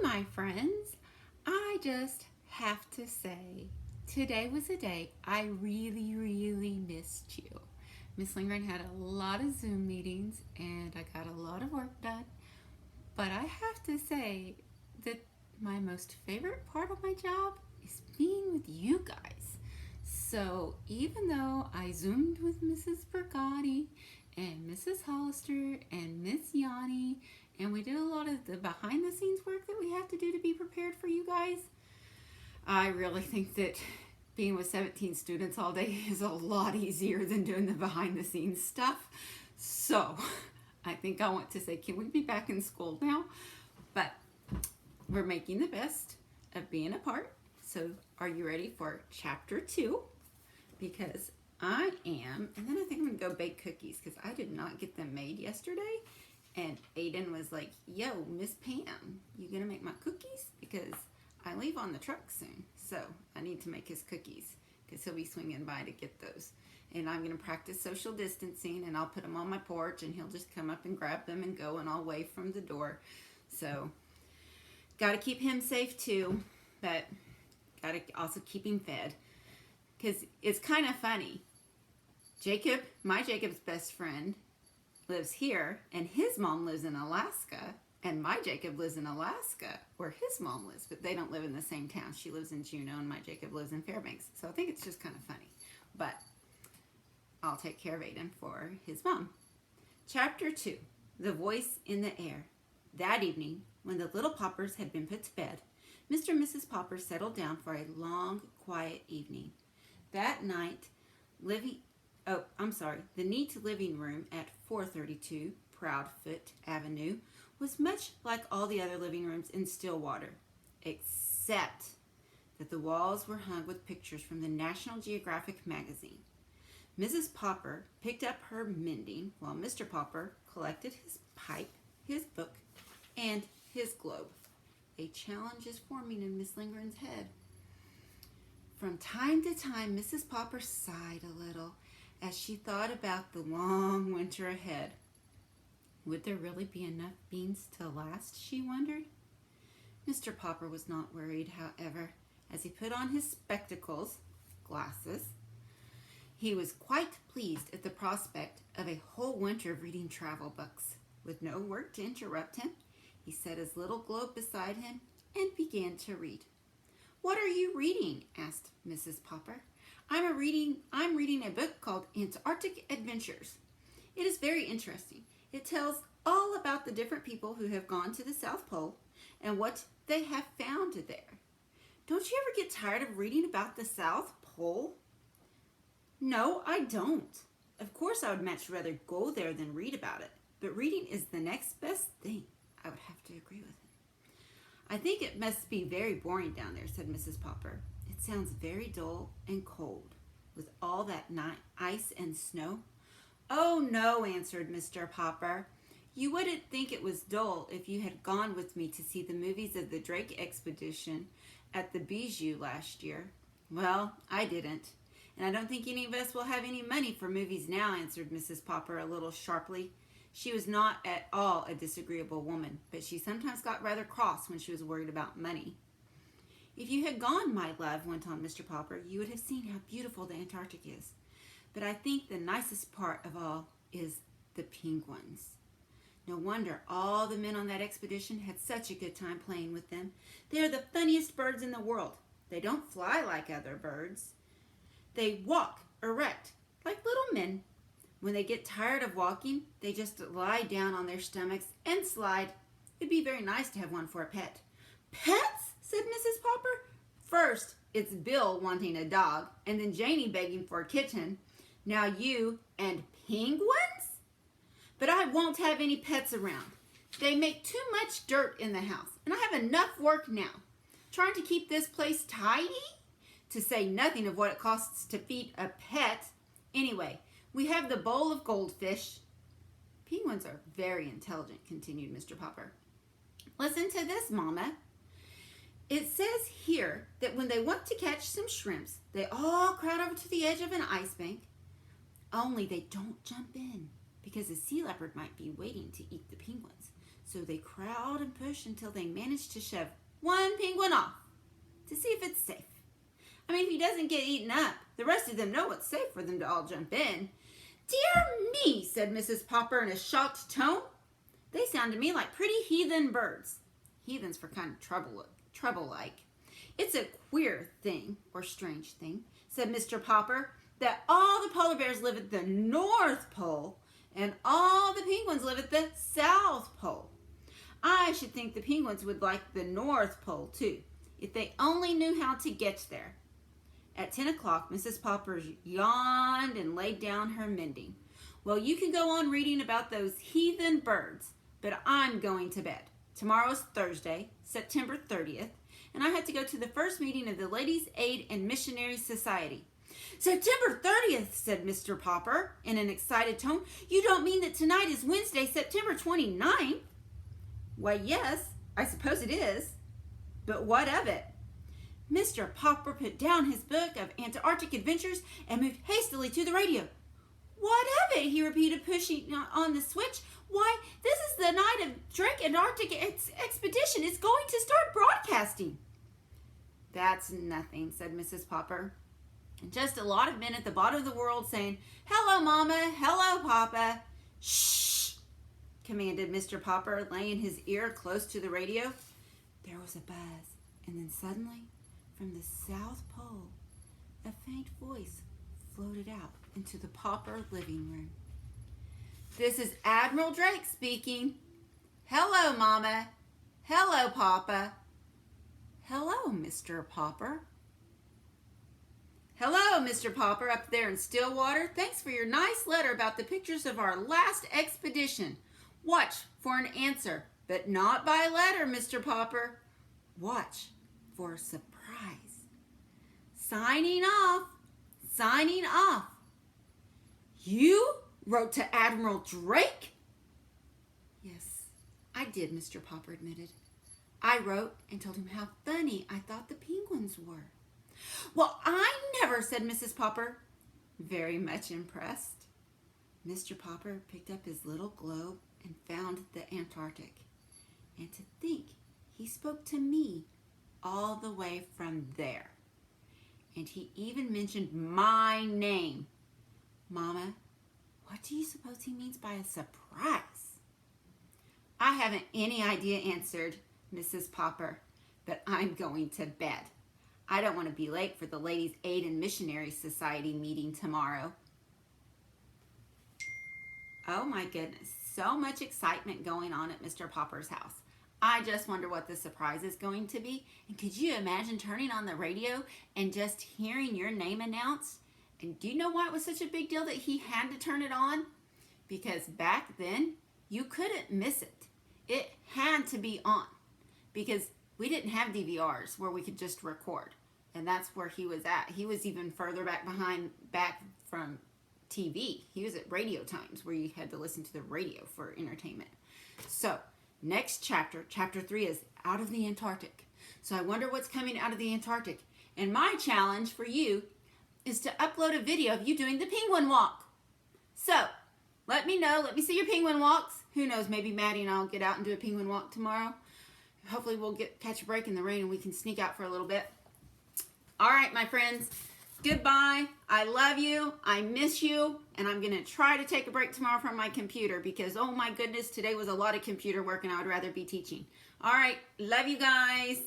my friends. I just have to say, today was a day I really, really missed you. Miss Lingren had a lot of Zoom meetings and I got a lot of work done. But I have to say that my most favorite part of my job is being with you guys. So even though I Zoomed with Mrs. Brigatti and Mrs. Hollister and Miss Yanni, and we did a lot of the behind the scenes work that we have to do to be prepared for you guys, I really think that being with 17 students all day is a lot easier than doing the behind the scenes stuff. So I think I want to say, can we be back in school now? But we're making the best of being apart. So are you ready for chapter 2? Because I am, and then I think I'm gonna go bake cookies because I did not get them made yesterday. And Aiden was like, yo, Miss Pam, you gonna make my cookies? Because I leave on the truck soon. So I need to make his cookies because he'll be swinging by to get those. And I'm gonna practice social distancing and I'll put them on my porch and he'll just come up and grab them and go and I'll wave from the door. So gotta keep him safe too, but gotta also keep him fed. Because it's kind of funny. Jacob, my Jacob's best friend, lives here, and his mom lives in Alaska, and my Jacob lives in Alaska, where his mom lives, but they don't live in the same town. She lives in Juneau, and my Jacob lives in Fairbanks. So I think it's just kind of funny. But I'll take care of Aiden for his mom. Chapter 2, The Voice in the Air. That evening, when the little Poppers had been put to bed, Mr. and Mrs. Popper settled down for a long, quiet evening. That night, the neat living room at 432 Proudfoot Avenue was much like all the other living rooms in Stillwater, except that the walls were hung with pictures from the National Geographic magazine. Mrs. Popper picked up her mending while Mr. Popper collected his pipe, his book, and his globe. A challenge is forming in Miss Lingren's head. From time to time, Mrs. Popper sighed a little as she thought about the long winter ahead. Would there really be enough beans to last, she wondered. Mr. Popper was not worried, however, as he put on his glasses. He was quite pleased at the prospect of a whole winter of reading travel books. With no work to interrupt him, he set his little globe beside him and began to read. What are you reading? Asked Mrs. Popper. I'm reading a book called Antarctic Adventures. It is very interesting. It tells all about the different people who have gone to the South Pole and what they have found there. Don't you ever get tired of reading about the South Pole? No, I don't. Of course, I would much rather go there than read about it, but reading is the next best thing. I would have to agree with him. I think it must be very boring down there, said Mrs. Popper. It sounds very dull and cold, with all that ice and snow. Oh, no, answered Mr. Popper. You wouldn't think it was dull if you had gone with me to see the movies of the Drake expedition at the Bijou last year. Well, I didn't, and I don't think any of us will have any money for movies now, answered Mrs. Popper a little sharply. She was not at all a disagreeable woman, but she sometimes got rather cross when she was worried about money. If you had gone, my love, went on Mr. Popper, you would have seen how beautiful the Antarctic is. But I think the nicest part of all is the penguins. No wonder all the men on that expedition had such a good time playing with them. They are the funniest birds in the world. They don't fly like other birds. They walk erect like little men. When they get tired of walking, they just lie down on their stomachs and slide. It'd be very nice to have one for a pet. Pets? Said Mrs. Popper. First, it's Bill wanting a dog, and then Janie begging for a kitten. Now you and penguins? But I won't have any pets around. They make too much dirt in the house, and I have enough work now. Trying to keep this place tidy? To say nothing of what it costs to feed a pet. Anyway, we have the bowl of goldfish. Penguins are very intelligent, continued Mr. Popper. Listen to this, Mama. It says here that when they want to catch some shrimps, they all crowd over to the edge of an ice bank. Only they don't jump in because a sea leopard might be waiting to eat the penguins. So they crowd and push until they manage to shove one penguin off to see if it's safe. I mean, if he doesn't get eaten up, the rest of them know it's safe for them to all jump in. Dear me, said Mrs. Popper in a shocked tone. They sound to me like pretty heathen birds. Heathens for kind of trouble-like. It's a queer thing, or strange thing, said Mr. Popper, that all the polar bears live at the North Pole and all the penguins live at the South Pole. I should think the penguins would like the North Pole too, if they only knew how to get there. At 10 o'clock, Mrs. Popper yawned and laid down her mending. Well, you can go on reading about those heathen birds, but I'm going to bed. Tomorrow is Thursday, September 30th, and I have to go to the first meeting of the Ladies' Aid and Missionary Society. September 30th, said Mr. Popper in an excited tone. You don't mean that tonight is Wednesday, September 29th? Why, yes, I suppose it is. But what of it? Mr. Popper put down his book of Antarctic adventures and moved hastily to the radio. What of it? He repeated, pushing on the switch. Why, this is the night of Drake Antarctic Expedition. It's going to start broadcasting. That's nothing, said Mrs. Popper. Just a lot of men at the bottom of the world saying, hello, Mama, hello, Papa. Shh, commanded Mr. Popper, laying his ear close to the radio. There was a buzz, and then suddenly, from the South Pole, a faint voice floated out into the Popper living room. This is Admiral Drake speaking. Hello, Mama. Hello, Papa. Hello, Mr. Popper. Hello, Mr. Popper, up there in Stillwater. Thanks for your nice letter about the pictures of our last expedition. Watch for an answer, but not by letter, Mr. Popper. Watch for a surprise. Signing off. Signing off. You wrote to Admiral Drake? Yes, I did, Mr. Popper admitted. I wrote and told him how funny I thought the penguins were. Well, I never, said Mrs. Popper, very much impressed. Mr. Popper picked up his little globe and found the Antarctic. And to think he spoke to me all the way from there. And he even mentioned my name. Mama, what do you suppose he means by a surprise? I haven't any idea, answered Mrs. Popper, but I'm going to bed. I don't want to be late for the Ladies' Aid and Missionary Society meeting tomorrow. Oh my goodness, so much excitement going on at Mr. Popper's house. I just wonder what the surprise is going to be. And could you imagine turning on the radio and just hearing your name announced? And do you know why it was such a big deal that he had to turn it on? Because back then, you couldn't miss it. It had to be on. Because we didn't have DVRs where we could just record. And that's where he was at. He was even further back from TV. He was at radio times where you had to listen to the radio for entertainment. So, next chapter, chapter 3, is out of the Antarctic. So I wonder what's coming out of the Antarctic. And my challenge for you is to upload a video of you doing the penguin walk. So, let me know. Let me see your penguin walks. Who knows, maybe Maddie and I will get out and do a penguin walk tomorrow. Hopefully we'll catch a break in the rain and we can sneak out for a little bit. All right, my friends. Goodbye. I love you. I miss you. And I'm going to try to take a break tomorrow from my computer because, oh my goodness, today was a lot of computer work and I would rather be teaching. All right. Love you guys.